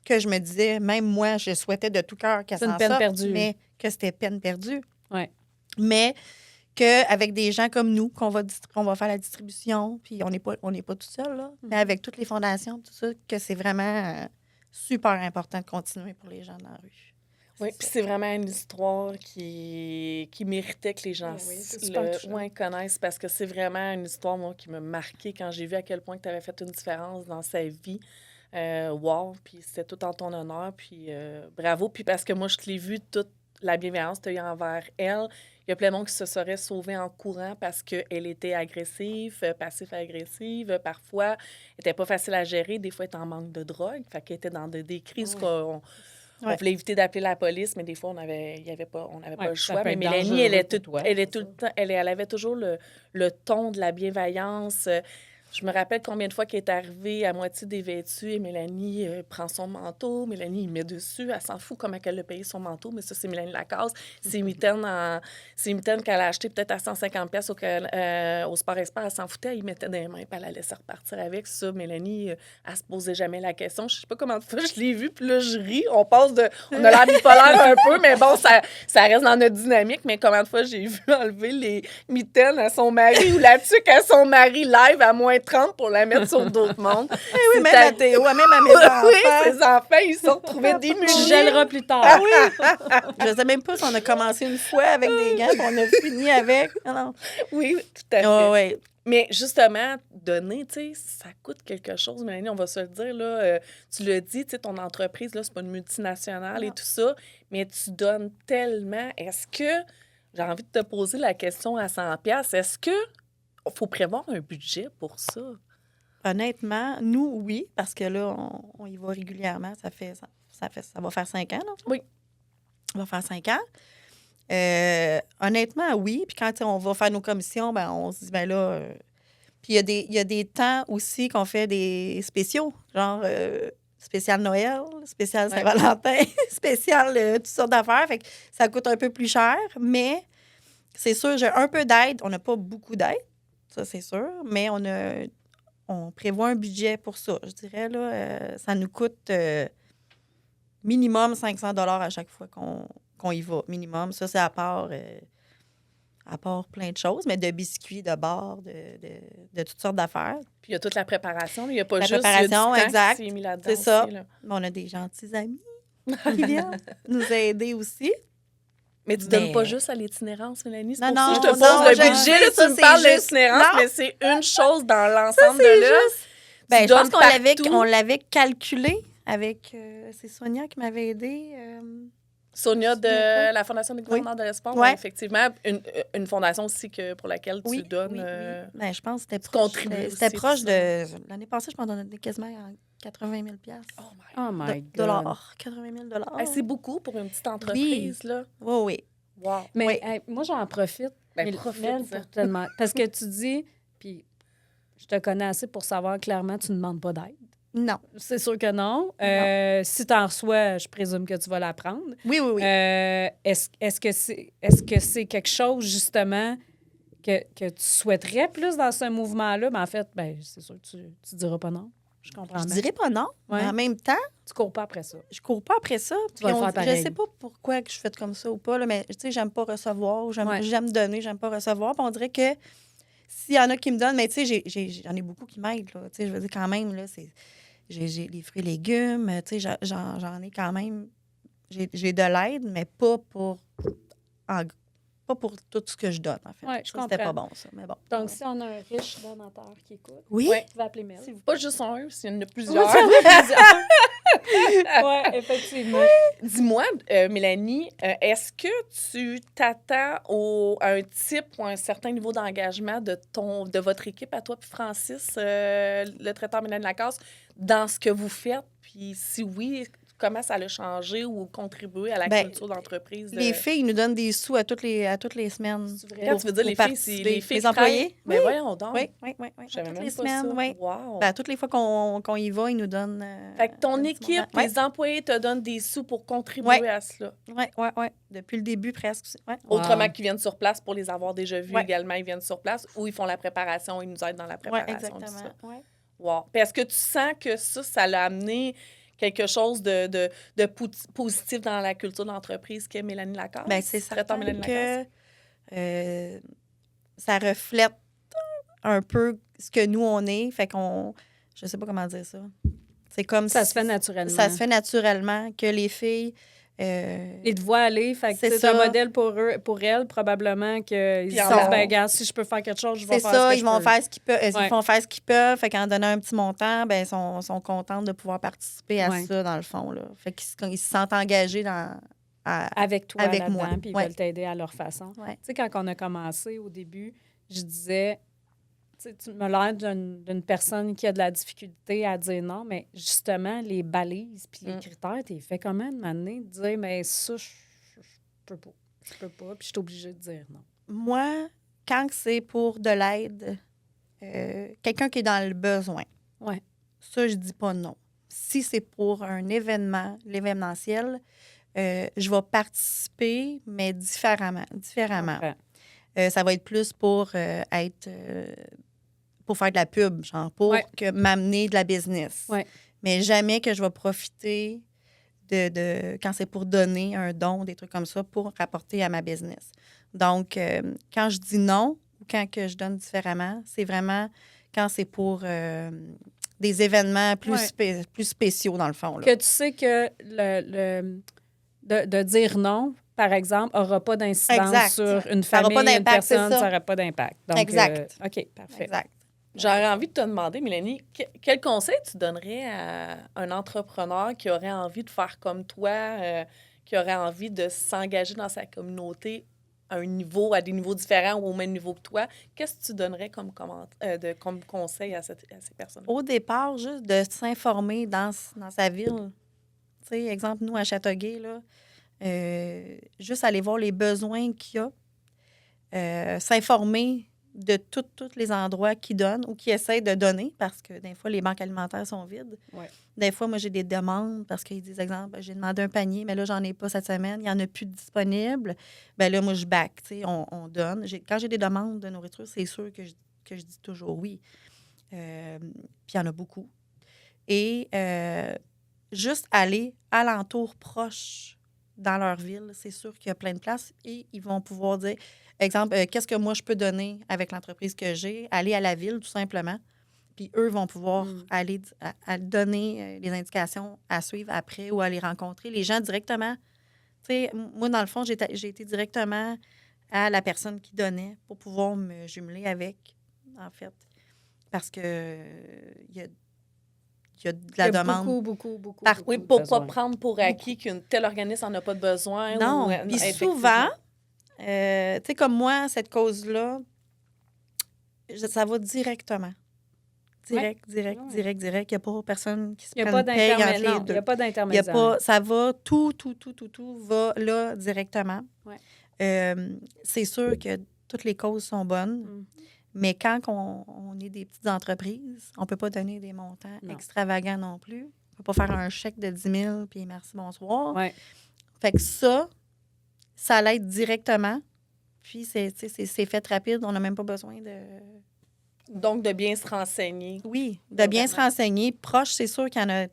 que je me disais, même moi, je souhaitais de tout cœur qu'elle s'en sorte. C'est une peine perdue. Mais que c'était peine perdue. Oui. Mais qu'avec des gens comme nous, qu'on va faire la distribution, puis on n'est pas tout seul, là, mais avec toutes les fondations, tout ça, que c'est vraiment super important de continuer pour les gens dans la rue. Oui, puis c'est vraiment une histoire qui méritait que les gens connaissent, parce que c'est vraiment une histoire, moi, qui m'a marquée quand j'ai vu à quel point tu avais fait une différence dans sa vie. Wow, puis c'était tout en ton honneur, puis bravo. Puis parce que moi, je te l'ai vu, toute la bienveillance que tu as eue envers elle. Il y a plein de monde qui se serait sauvé en courant parce qu'elle était agressive, passif-agressive. Parfois, elle n'était pas facile à gérer. Des fois, elle était en manque de drogue. Fait qu'elle était dans des crises qu'on voulait éviter d'appeler la police, mais des fois, on n'avait pas le choix. Mais Mélanie, elle avait toujours le ton de la bienveillance. Je me rappelle combien de fois qu'elle est arrivée à moitié dévêtue et Mélanie prend son manteau. Mélanie, il met dessus. Elle s'en fout comment elle a payé son manteau, mais ça, c'est Mélanie Lacasse. C'est une mitaine qu'elle a acheté peut-être à 150$ au Sport Expert. Elle s'en foutait. Elle y mettait des mains, puis elle la laissait repartir avec ça. Mélanie, elle se posait jamais la question. Je sais pas comment de fois je l'ai vue, puis là, je ris. On a l'air bipolaire un peu, mais bon, ça reste dans notre dynamique. Mais combien de fois j'ai vu enlever les mitaines à son mari ou la tuque à son mari live à moins 30 pour la mettre sur d'autres mondes. Oui, même à Théo, même à mes enfants. Oui, ses enfants, ils se retrouvaient démunis. Tu gèleras plus tard. Ah oui! Je ne sais même pas si on a commencé une fois avec des gants, puis on a fini avec. Non. Oui, tout à fait. Oh, oui. Mais justement, donner, tu sais, ça coûte quelque chose, Mélanie, on va se le dire, là. Tu l'as dit, tu sais, ton entreprise, là, c'est pas une multinationale et tout ça, mais tu donnes tellement. Est-ce que, j'ai envie de te poser la question à 100$, est-ce que faut prévoir un budget pour ça? Honnêtement, nous, oui, parce que là, on y va régulièrement. Ça va faire 5 ans, là? Oui. Ça va faire 5 ans. Honnêtement, oui. Puis quand on va faire nos commissions, ben, on se dit, ben là... Puis il y a des temps aussi qu'on fait des spéciaux, genre spécial Noël, spécial Saint-Valentin, spécial toutes sortes d'affaires. Fait que ça coûte un peu plus cher, mais c'est sûr, j'ai un peu d'aide. On n'a pas beaucoup d'aide. Ça, c'est sûr. Mais on prévoit un budget pour ça. Je dirais, là, ça nous coûte minimum 500$ à chaque fois qu'on y va. Minimum. Ça, c'est à part plein de choses, mais de biscuits, de bars, de toutes sortes d'affaires. Puis il y a toute la préparation. Il n'y a pas la juste préparation, il y a du temps exact. qui s'est mis là-dedans C'est ça. aussi, là. On a des gentils amis qui viennent nous aider aussi. Mais tu donnes pas juste à l'itinérance, Mélanie. C'est Non, pour ça non, que je te non, pose le je budget. sais, Là, ça, tu me c'est parles de juste- l'itinérance, non. mais c'est une chose dans l'ensemble c'est de là. juste- Ben, Tu je pense donnes partout. qu'on l'avait calculé avec... c'est Sonia qui m'avait aidé. Sonia de la Fondation des gouverneurs de l'espoir, Ouais. effectivement, une fondation aussi pour laquelle tu donnes... Oui. Ben, je pense que c'était proche. contribues C'était aussi, proche tout de... L'année passée, je m'en donnais quasiment 80 000 Oh my God. dollars. 80 000 Hey, c'est beaucoup pour une petite entreprise, là. Oui, oui. Wow. Mais Oui. hey, moi, j'en profite. Ben, Mel- profite, Mel, ça. pour te demander- parce que tu dis, puis je te connais assez pour savoir clairement, tu ne demandes pas d'aide. Non. C'est sûr que non. Si tu en reçois, je présume que tu vas la prendre. Oui, oui, oui. Est-ce que c'est quelque chose, justement, que tu souhaiterais plus dans ce mouvement-là? Mais en fait, ben, c'est sûr que tu diras pas non. Je comprends Je bien. dirais pas non, Ouais. mais en même temps, Tu cours pas après ça. je cours pas après ça. vas le faire Je pareil. sais pas pourquoi que je fais comme ça ou pas, là, mais tu sais, j'aime pas recevoir. Ouais. J'aime donner, j'aime pas recevoir. Puis on dirait que s'il y en a qui me donnent, mais tu sais, j'en ai beaucoup qui m'aident, là. Tu sais, je veux dire, quand même, là, j'ai les fruits et légumes, tu sais, j'en ai quand même. J'ai de l'aide, mais pas pour pas pour tout ce que je donne, en fait. Ouais, je Ça, c'était pas comprends. bon, ça, mais bon. Donc, si on a un riche donateur qui écoute, Oui? Ouais. tu vas appeler Mel. Pas juste un, s'il y en a plusieurs. Oui, effectivement. Dis-moi, Mélanie, est-ce que tu t'attends à un type ou à un certain niveau d'engagement de votre équipe, à toi puis Francis, le traiteur Mélanie Lacasse, dans ce que vous faites? Puis si oui, comment ça a changé ou contribué à la Ben, culture d'entreprise? Les filles nous donnent des sous à toutes les semaines. C'est vrai? Quand tu veux dire pour les filles, c'est les participer. filles Les qui employés? travaillent? Ben voyons donc. Oui. Je savais Toutes même les pas semaines, ça. oui. Wow. Ben, toutes les fois qu'on y va, ils nous donnent. Fait que ton un petit équipe, montant. Ouais. les employés te donnent des sous pour contribuer à cela. Oui. Depuis le début, presque. Ouais. Autrement Wow. qu'ils viennent sur place pour les avoir déjà vus Ouais. également, ils viennent sur place ou ils font la préparation, ils nous aident dans la Oui, préparation de ça. exactement. Ouais. Wow. Puis est-ce que tu sens que ça l'a amené quelque chose de positif dans la culture d'entreprise qu'est Mélanie Lacasse? Ben, c'est Traiteur certain Mélanie Lacasse? que ça reflète un peu ce que nous, on est. Fait qu'on... Je sais pas comment dire ça. C'est comme Ça si- se fait naturellement. Ça se fait naturellement que les filles... Ils te voient aller, fait que C'est c'est un ça. modèle pour eux, pour elles, probablement qu'ils Puis se en disent, même- ben regarde, si je peux faire quelque chose, je vais c'est faire ça, ce que ils je vont peux. faire ce qu'ils peuvent. Ouais. Ils vont faire ce qu'ils peuvent. Fait qu'en donnant un petit montant, ben, ils sont contents de pouvoir participer à Ouais. ça, dans le fond. Là. Fait qu'ils se sentent engagés Avec toi Avec là-dedans, moi. puis ils Ouais. veulent t'aider à leur façon. Ouais. Tu sais, quand on a commencé au début, je disais, tu sais, tu me l'air d'une personne qui a de la difficulté à dire non, mais justement, les balises puis les critères, t'es fait comment de m'amener de dire, mais ça, je peux pas. Je peux pas, puis je suis obligée de dire non. Moi, quand c'est pour de l'aide, quelqu'un qui est dans le besoin, Ouais. ça, je dis pas non. Si c'est pour un événement, l'événementiel, je vais participer, mais différemment. Comprends. Ça va être plus pour être... pour faire de la pub, genre, pour Ouais. m'amener de la business. Ouais. Mais jamais que je vais profiter de quand c'est pour donner un don, des trucs comme ça, pour rapporter à ma business. Donc, quand je dis non ou quand que je donne différemment, c'est vraiment quand c'est pour des événements plus, Ouais. plus spéciaux, dans le fond. Là. Que tu sais que de dire non, par exemple, n'aura pas d'incidence Exact. sur une Ça aura famille, pas une d'impact, c'est personne, ça. ça n'aura pas d'impact. Donc, Exact. OK, parfait. Exact. J'aurais envie de te demander, Mélanie, quel conseil tu donnerais à un entrepreneur qui aurait envie de faire comme toi, qui aurait envie de s'engager dans sa communauté à des niveaux différents ou au même niveau que toi? Qu'est-ce que tu donnerais comme conseil à ces personnes? Au départ, juste de s'informer dans sa ville. Tu sais, exemple, nous, à Châteauguay, là, juste aller voir les besoins qu'il y a, s'informer de tous les endroits qui donnent ou qui essayent de donner, parce que des fois, les banques alimentaires sont vides. Ouais. Des fois, moi, j'ai des demandes parce qu'ils disent, exemple, j'ai demandé un panier, mais là, j'en ai pas cette semaine, il n'y en a plus de disponible. Bien là, moi, je back, tu sais, on donne. Quand j'ai des demandes de nourriture, c'est sûr que je dis toujours oui. Puis il y en a beaucoup. Et juste aller alentour proche dans leur ville, c'est sûr qu'il y a plein de places et ils vont pouvoir dire, exemple, qu'est-ce que moi je peux donner avec l'entreprise que j'ai? Aller à la ville, tout simplement. Puis eux vont pouvoir aller à donner les indications à suivre après ou à les rencontrer. Les gens directement. Tu sais, moi, dans le fond, j'ai été directement à la personne qui donnait pour pouvoir me jumeler avec, en fait. Parce que il y a de la demande. Beaucoup. Oui, pour ne pas prendre pour acquis qu'un tel organisme n'en a pas de besoin. Non. Ou, Puis effectivement. souvent, tu sais, comme moi, cette cause-là, ça va directement. Direct. Il n'y a pas personne qui se Il n'y a prenne pas paye entre les d'intermédiaire. Il deux. n'y a pas Il y a d'intermédiaire. pas, ça va, tout va là directement. Ouais. C'est sûr que toutes les causes sont bonnes, mais quand on est des petites entreprises, on ne peut pas donner des montants extravagants non plus. On ne peut pas faire un chèque de 10 000 puis merci, bonsoir. Ouais. Fait que ça l'aide directement. Puis c'est fait rapide. On n'a même pas besoin de... Donc, de bien se renseigner. Oui, de bien se renseigner. Proche, c'est sûr qu'il y en a...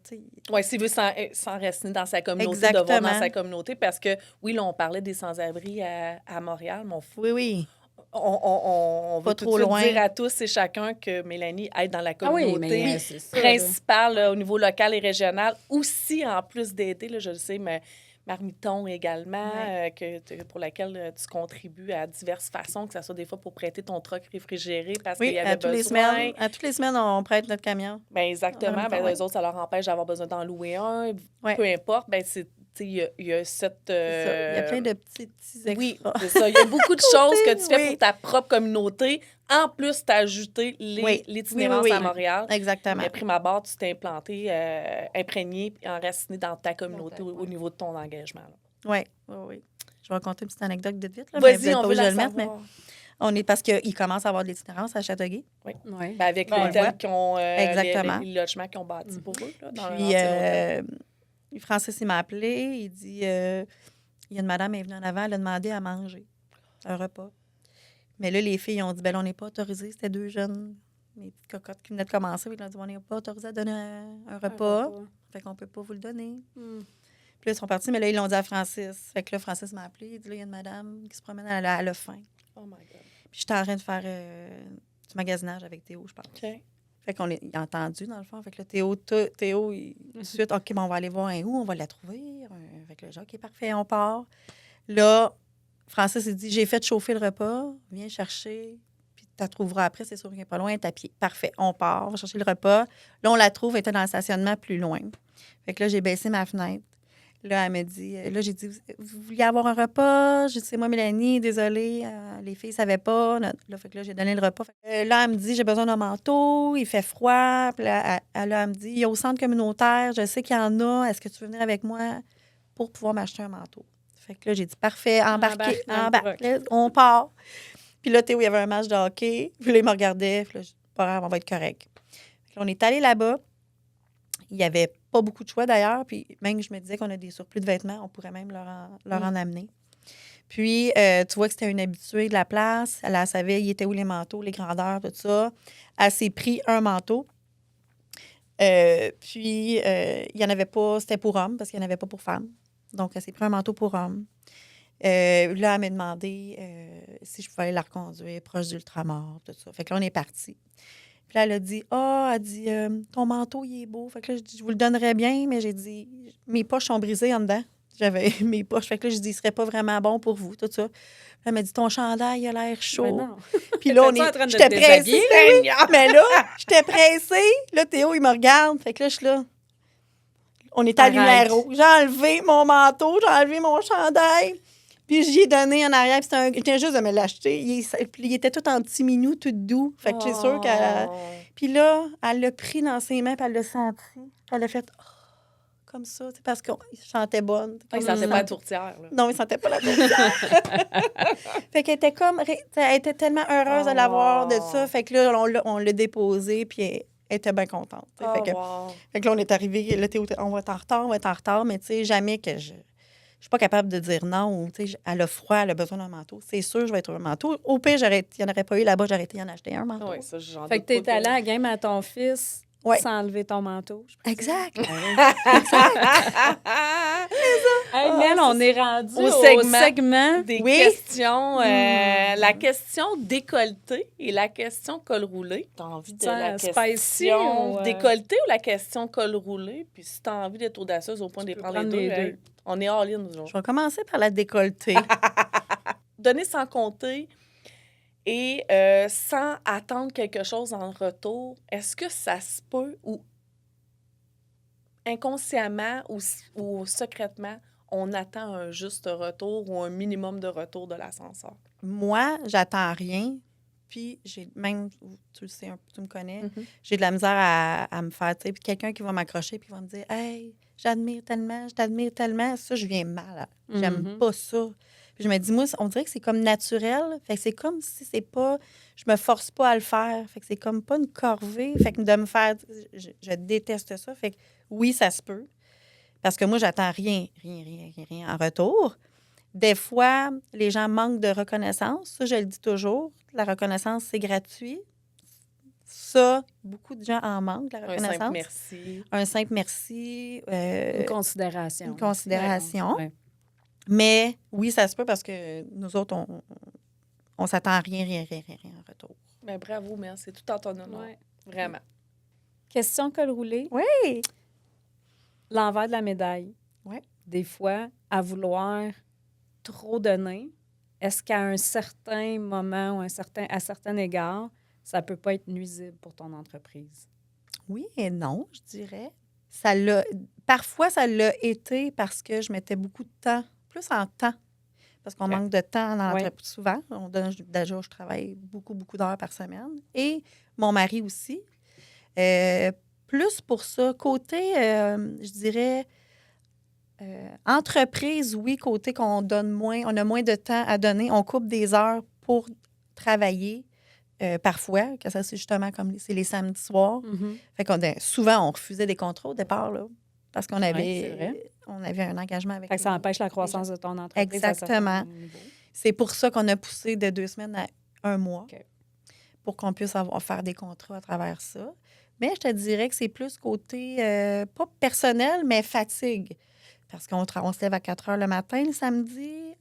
Oui, s'il veut s'enraciner dans sa communauté, Exactement. de voir dans sa communauté. Parce que, oui, là, on parlait des sans-abri à Montréal, mon fou. Oui. On Pas va tout de trop suite loin. dire à tous et chacun que Mélanie aide dans la communauté. Ah oui, mais c'est ça, principale là, au niveau local et régional. Aussi, en plus d'aider, là, je le sais, mais marmiton également, Ouais. pour laquelle tu contribues à diverses façons, que ce soit des fois pour prêter ton truck réfrigéré parce qu'il Oui, y avait besoin. à toutes les semaines, on prête notre camion. Ben exactement. Marmiton, Ben, eux autres, ça leur empêche d'avoir besoin d'en louer un. Ouais. Peu importe, ben c'est, tu sais, il y a cette... C'est ça. Il y a plein de petits extras. Oui, c'est ça. Il y a beaucoup de choses que tu fais oui. pour ta propre communauté. En plus, tu as ajouté l'itinérance oui. à Montréal. Exactement. Mais prime abord, tu t'es implanté, imprégné et enraciné dans ta communauté au niveau de ton engagement. Oui. Je vais raconter une petite anecdote vite. Là, mais vous Vas-y, êtes on pas veut obligé la de le mettre, mais savoir. on est parce qu'il commence à avoir de l'itinérance à Châteauguay. Oui. Oui. Ben, avec Ben, l'hôtel ouais. qu'ils ont, Exactement. les logements qu'ils ont bâtis pour eux, là, dans Puis, l'ancien hôtel. Francis, il m'a appelé. Il dit il y a une madame, elle est venue en avant, elle a demandé à manger un repas. Mais là, les filles ont dit ben là, on n'est pas autorisé. C'était 2 jeunes, mes petites cocottes qui venaient de commencer. Ils ont dit on n'est pas autorisé à donner un repas. Fait qu'on ne peut pas vous le donner. Puis là, ils sont partis, mais là, ils l'ont dit à Francis. Fait que là, Francis m'a appelé. Il dit là, il y a une madame qui se promène, elle a faim. Oh my God. Puis j'étais en train de faire du magasinage avec Théo, je pense. OK. Fait qu'on il a entendu, dans le fond. Fait que là, Théo, il, tout de suite, OK, bon, on va aller voir un où, on va la trouver. Fait que là, j'ai OK, parfait, on part. Là, Francis, il dit, j'ai fait chauffer le repas, viens chercher, puis tu la trouveras après, c'est sûr qu'il n'est pas loin, elle est à pied. Parfait, on part, on va chercher le repas. Là, on la trouve, elle était dans le stationnement plus loin. Fait que là, j'ai baissé ma fenêtre. Là, elle me dit, là, j'ai dit, vous vouliez avoir un repas? J'ai dit, c'est moi, Mélanie, désolée, les filles ne savaient pas. Là, fait que là, j'ai donné le repas. Là, elle me dit, j'ai besoin d'un manteau, il fait froid. Puis là, elle me dit, il y a au centre communautaire, je sais qu'il y en a, est-ce que tu veux venir avec moi pour pouvoir m'acheter un manteau? Fait que là, j'ai dit, parfait, embarque, on part. Puis là, Théo, il y avait un match de hockey. Puis là, il me regardait. Puis là, je dis, pas grave, on va être correct. Puis là, on est allé là-bas. Il n'y avait pas beaucoup de choix d'ailleurs. Puis même, je me disais qu'on a des surplus de vêtements, on pourrait même leur en amener. Puis, tu vois que c'était une habituée de la place. Elle savait, il était où les manteaux, les grandeurs, tout ça. Elle s'est pris un manteau. Puis, il n'y en avait pas, c'était pour hommes parce qu'il n'y en avait pas pour femmes. Donc, elle s'est pris un manteau pour homme. Là, elle m'a demandé si je pouvais aller la reconduire proche d'Ultramar, tout ça. Fait que là, on est parti. Puis là, elle a dit, ton manteau, il est beau. Fait que là, je dis, je vous le donnerais bien, mais j'ai dit, mes poches sont brisées en dedans. J'avais mes poches. Fait que là, je dis, il serait pas vraiment bon pour vous, tout ça. Puis elle m'a dit, ton chandail, il a l'air chaud. Ben non. Puis là, j'étais pressée. déshabiller? Mais là, j'étais pressée. Là, Théo, il me regarde. Fait que là, je suis là. On est à lumière rouge. J'ai enlevé mon manteau, j'ai enlevé mon chandail. Puis j'y ai donné en arrière. Puis il était juste de me l'acheter. Il était tout en petit minou, tout doux. Fait que c'est sûr qu'elle... Puis là, elle l'a pris dans ses mains, puis elle l'a senti. Elle a fait comme ça, parce qu'il chantait bonne. Il ne sentait pas la tourtière. Là. Non, il ne sentait pas la tourtière. Fait qu'elle était elle était tellement heureuse de l'avoir de ça. Fait que là, on l'a déposé, puis elle était bien contente. Fait que là, on est arrivé. Là, on va être en retard, mais tu sais, jamais que je suis pas capable de dire non. Tu sais, elle a froid, elle a besoin d'un manteau. C'est sûr, je vais être un manteau. Au pire, il n'y en aurait pas eu là-bas, j'aurais été en acheter un manteau. Oui, ça, j'en Fait que doute t'es pas allé à la game à ton fils Ouais. sans enlever ton manteau. Exact. Hey, Mel, on est rendu au au segment segment. des Oui. questions. La question décolletée et la question col roulé. Tu as envie de la Spicy question ou, décolletée ou la question col roulé? Puis si tu as envie d'être audacieuse au point de les prendre les deux, on est all-in, nous Je autres. vais commencer par la décolletée. Donner sans compter et sans attendre quelque chose en retour, est-ce que ça se peut ou inconsciemment ou secrètement, on attend un juste retour ou un minimum de retour de l'ascenseur? Moi, j'attends rien. Puis, tu le sais, tu me connais, j'ai de la misère à me faire, tu sais, puis quelqu'un qui va m'accrocher puis va me dire « Hey, je t'admire tellement. » Ça, je viens mal. J'aime pas ça. Puis je me dis, moi, on dirait que c'est comme naturel. Fait que c'est comme si c'est pas... Je me force pas à le faire. Fait que c'est comme pas une corvée. Fait que de me faire... Je déteste ça. Fait que oui, ça se peut. Parce que moi, j'attends rien en retour. Des fois, les gens manquent de reconnaissance. Ça, je le dis toujours. La reconnaissance, c'est gratuit. Ça, beaucoup de gens en manquent, la reconnaissance. Un simple merci. Un simple merci. Une considération. Une considération. Ouais. Mais oui, ça se peut parce que nous autres, on s'attend à rien en retour. Ben, bravo, Mel. C'est tout en ton honneur. Ouais. Vraiment. Question col roulé. Oui. L'envers de la médaille. Oui. des fois, à vouloir trop donner, est-ce qu'à un certain moment ou à certain égard, ça peut pas être nuisible pour ton entreprise? Oui et non, je dirais. Parfois, ça l'a été parce que je mettais beaucoup de temps, plus en temps, parce qu'on OK. manque de temps dans Oui. l'entreprise. Souvent, déjà, je travaille beaucoup, beaucoup d'heures par semaine. Et mon mari aussi. Plus pour ça. Côté, je dirais, entreprise, oui, côté qu'on donne moins, on a moins de temps à donner. On coupe des heures pour travailler. Parfois, que ça c'est justement comme c'est les samedis soirs. Fait qu'on souvent, on refusait des contrats au départ, là, parce qu'on c'est avait, vrai. on avait un engagement avec Fait que ça les- empêche la les croissance gens. de ton entreprise. Exactement. À certains niveaux. C'est pour ça qu'on a poussé de 2 semaines à 1 mois, OK. pour qu'on puisse faire des contrats à travers ça. Mais je te dirais que c'est plus côté, pas personnel, mais fatigue. Parce qu'on on se lève à 4 heures le matin le samedi,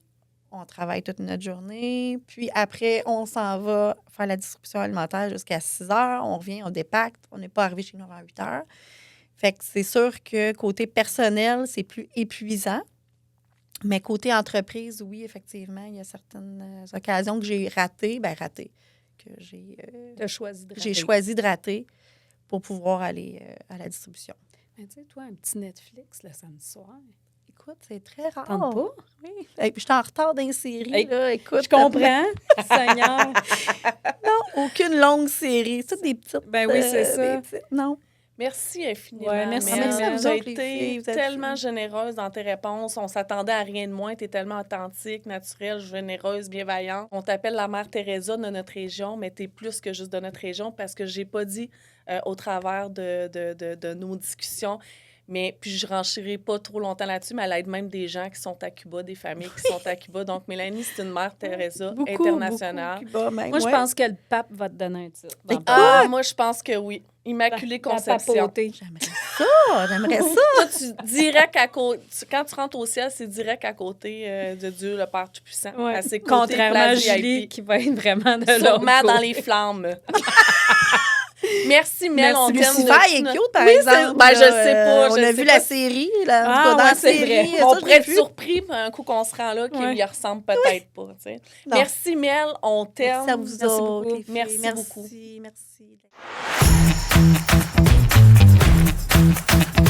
on travaille toute notre journée, puis après, on s'en va faire la distribution alimentaire jusqu'à 6 heures, on revient, on dépacte, on n'est pas arrivé chez nous avant 8 heures. Fait que c'est sûr que côté personnel, c'est plus épuisant. Mais côté entreprise, oui, effectivement, il y a certaines occasions que j'ai ratées, que Tu as choisi de j'ai rater. choisi de rater pour pouvoir aller à la distribution. Mais tu sais, toi, un petit Netflix le samedi soir, Écoute, c'est très rare. tente pas? Oui. Et puis, je suis en retard dans les séries. Hey, là, écoute, Je comprends, Seigneur. Non, aucune longue série. C'est toutes des petites. Ben oui, c'est ça. des petites- Non. Merci infiniment. Ouais, merci, Mel. merci à vous Tu as autres, les filles, été vous êtes tellement fines. généreuse dans tes réponses. On s'attendait à rien de moins. Tu es tellement authentique, naturelle, généreuse, bienveillante. On t'appelle la mère Teresa de notre région, mais tu es plus que juste de notre région parce que j'ai pas dit au travers de nos discussions. Mais puis je renchéris pas trop longtemps là-dessus, mais elle aide même des gens qui sont à Cuba, des familles qui sont à Cuba. Donc, Mélanie, c'est une mère Teresa internationale. Beaucoup, Cuba, même, Moi, je ouais. pense que le pape va te donner un titre. Écoute, Ah, moi, je pense que oui. Immaculée La Conception. papauté. J'aimerais ça. Toi, direct à côté, quand tu rentres au ciel, c'est direct à côté de Dieu, le Père Tout-Puissant. Ouais. À ses côtés, Contrairement à place Julie, VIP. qui va être vraiment de l'autre Sûrement dans côté. les flammes. Merci, Mel. Merci On t'aime. Lucifer est cute, par Oui, exemple. ben, je là, sais pas. On je a sais vu pas la si- série. Là, en tout Ah, cas, dans ouais, la c'est série, vrai. ça, On je pourrait l'ai être vu. surpris un coup qu'on se rend là, qu'il Ouais. lui ressemble peut-être pas. Tu sais. Non. Merci, Mel. On t'aime. Merci à vous Merci autres, beaucoup. les filles. Merci Merci beaucoup. Merci.